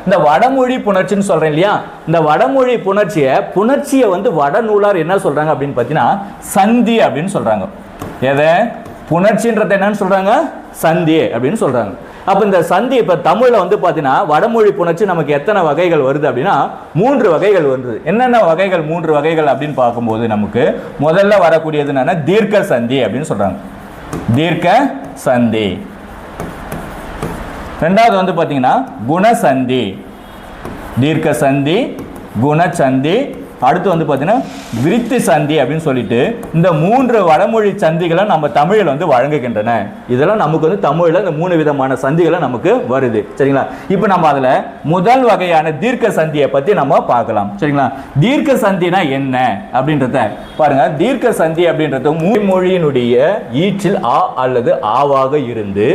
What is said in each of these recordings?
இந்த வடமொழி புணர்ச்சின்னு சொல்றேன் இல்லையா, இந்த வடமொழி புணர்ச்சியை வந்து வடநூலார் என்ன சொல்றாங்க அப்படின்னு பார்த்தீங்கன்னா சந்தி அப்படின்னு சொல்றாங்க. எதை புணர்ச்சின்றத என்னன்னு சொல்றாங்க, சந்தி அப்படின்னு சொல்றாங்க. அப்ப இந்த சந்தி இப்ப தமிழ்ல வந்து பாத்தீங்கன்னா வடமொழி புணர்ச்சி நமக்கு எத்தனை வகைகள் வருது அப்படின்னா 3 வகைகள் வருது. என்னென்ன வகைகள் 3 வகைகள் அப்படின்னு பார்க்கும்போது நமக்கு முதல்ல வரக்கூடியது என்னன்னா தீர்க்க சந்தி அப்படின்னு சொல்றாங்க. தீர்க்க சந்தி. ரெண்டாவது வந்து பாத்தீங்கன்னா குணசந்தி. தீர்க்க சந்தி, குணசந்தி. அடுத்து வந்து பார்த்தீங்கன்னா விருத்தி சந்தி அப்படின்னு சொல்லிட்டு இந்த 3 வடமொழி சந்திகளை நம்ம தமிழில் வந்து வழங்குகின்றன. இதெல்லாம் நமக்கு வந்து தமிழில் இந்த 3 விதமான சந்திகளை நமக்கு வருது. சரிங்களா? இப்போ நம்ம அதில் முதல் வகையான தீர்க்க சந்தியை பற்றி நம்ம பார்க்கலாம். சரிங்களா? தீர்க்க சந்தினா என்ன அப்படின்றத பாருங்க. தீர்க்க சந்தி அப்படின்றது மொழியினுடைய ஈற்றில் ஆ அல்லது ஆவாக இருந்து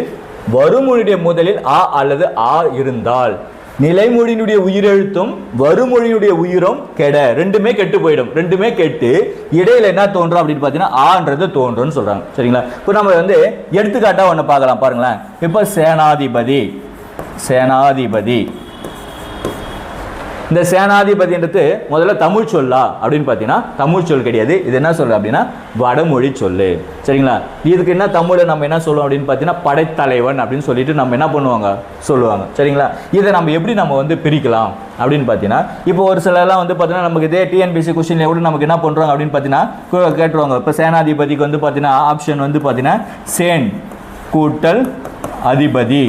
வருமொழியுடைய முதலில் ஆ அல்லது ஆ இருந்தால் நிலைமொழியினுடைய உயிரெழுத்தும் வருமொழியினுடைய உயிரும் கெட, ரெண்டுமே கெட்டு போயிடும். ரெண்டுமே கெட்டு இடையில என்ன தோன்றும் அப்படின்னு பார்த்தீங்கன்னா ஆன்றது தோன்றும்னு சொல்றாங்க. சரிங்களா? இப்போ நம்ம வந்து எடுத்துக்காட்டா ஒன்று பார்க்கலாம். பாருங்களேன். இப்போ சேனாதிபதி. சேனாதிபதி. இந்த சேனாதிபதின்றது முதல்ல தமிழ் சொல்லா அப்படின்னு பார்த்தீங்கன்னா தமிழ் சொல் கிடையாது. இது என்ன சொல்லு அப்படின்னா வடமொழி சொல்லு. சரிங்களா? இதுக்கு என்ன தமிழை நம்ம என்ன சொல்லுவோம் அப்படின்னு பார்த்தீங்கன்னா படைத்தலைவன் அப்படின்னு சொல்லிட்டு நம்ம என்ன பண்ணுவாங்க சொல்லுவாங்க. சரிங்களா? இதை நம்ம எப்படி நம்ம வந்து பிரிக்கலாம் அப்படின்னு பார்த்தீங்கன்னா இப்போ ஒரு சிலர்லாம் வந்து பார்த்தீங்கன்னா நமக்கு இதே டிஎன்பிசி கொஸ்டின்ல கூட நமக்கு என்ன பண்ணுறாங்க அப்படின்னு பார்த்தீங்கன்னா கேட்டுருவாங்க. இப்போ சேனாதிபதிக்கு வந்து பார்த்தீங்கன்னா ஆப்ஷன் வந்து பார்த்தீங்கன்னா சேன் கூட்டல் அதிபதி.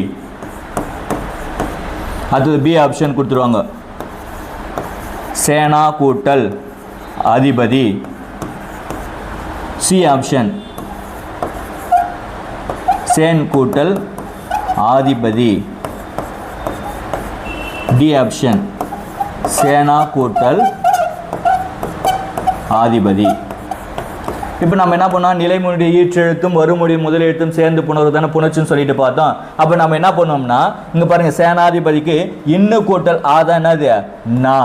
அது பி ஆப்ஷன் கொடுத்துருவாங்க. சேனா கூட்டல் அதிபதி. சி ஆப்ஷன் சேன் கூட்டல் ஆதிபதி. டி ஆப்ஷன் சேனா கூட்டல் ஆதிபதி. இப்போ நம்ம என்ன பண்ணோம், நிலைமொழி ஈற்றெழுத்தும் வருமொழி முதல் எழுத்தும் சேர்ந்து புணர்வு தானே புணர்ச்சின்னு சொல்லிட்டு பார்த்தோம். அப்போ நம்ம என்ன பண்ணோம்னா இங்கே பாருங்க சேனாதிபதிக்கு இன்னு கூட்டல் ஆதான் என்னது நா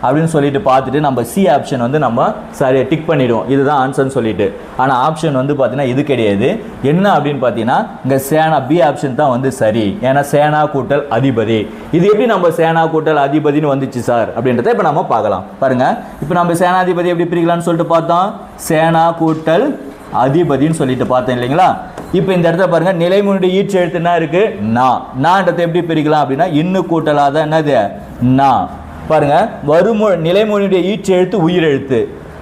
அப்படின்னு சொல்லிட்டு பார்த்துட்டு நம்ம சி ஆப்ஷன் வந்து நம்ம சரியாக டிக் பண்ணிடுவோம். இதுதான் ஆன்சர்னு சொல்லிட்டு. ஆனால் ஆப்ஷன் வந்து பார்த்தீங்கன்னா இது கிடையாது. என்ன அப்படின்னு பார்த்தீங்கன்னா இங்கே சேனா பி ஆப்ஷன் தான் வந்து சரி. ஏன்னா சேனா கூட்டல் அதிபதி. இது எப்படி நம்ம சேனா கூட்டல் அதிபதினு வந்துச்சு சார் அப்படின்றத இப்போ நம்ம பார்க்கலாம். பாருங்க. இப்போ நம்ம சேனாதிபதி எப்படி பிரிக்கலாம்னு சொல்லிட்டு பார்த்தோம். சேனா கூட்டல் அதிபதினு சொல்லிட்டு பார்த்தோம் இல்லைங்களா? இப்போ இந்த இடத்துல பாருங்க நிலைமொழியுடைய ஈற்று எழுத்து என்ன இருக்கு நான்றதை எப்படி பிரிக்கலாம் அப்படின்னா இன்னு கூட்டலாத என்னது நா. பாருங்க நிலைமொழியுடைய ஈற்று எழுத்து உயிர் எழுத்து.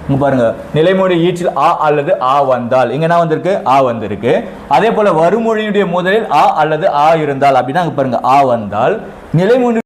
இங்க பாருங்க நிலைமொழி ஈற்றில் ஆ அல்லது ஆ வந்தால் இங்க என்ன வந்திருக்கு ஆ வந்திருக்கு. அதே போல வருமொழியுடைய முதலில் ஆ அல்லது ஆ இருந்தால் அப்படின்னா பாருங்க ஆ வந்தால் நிலைமொழி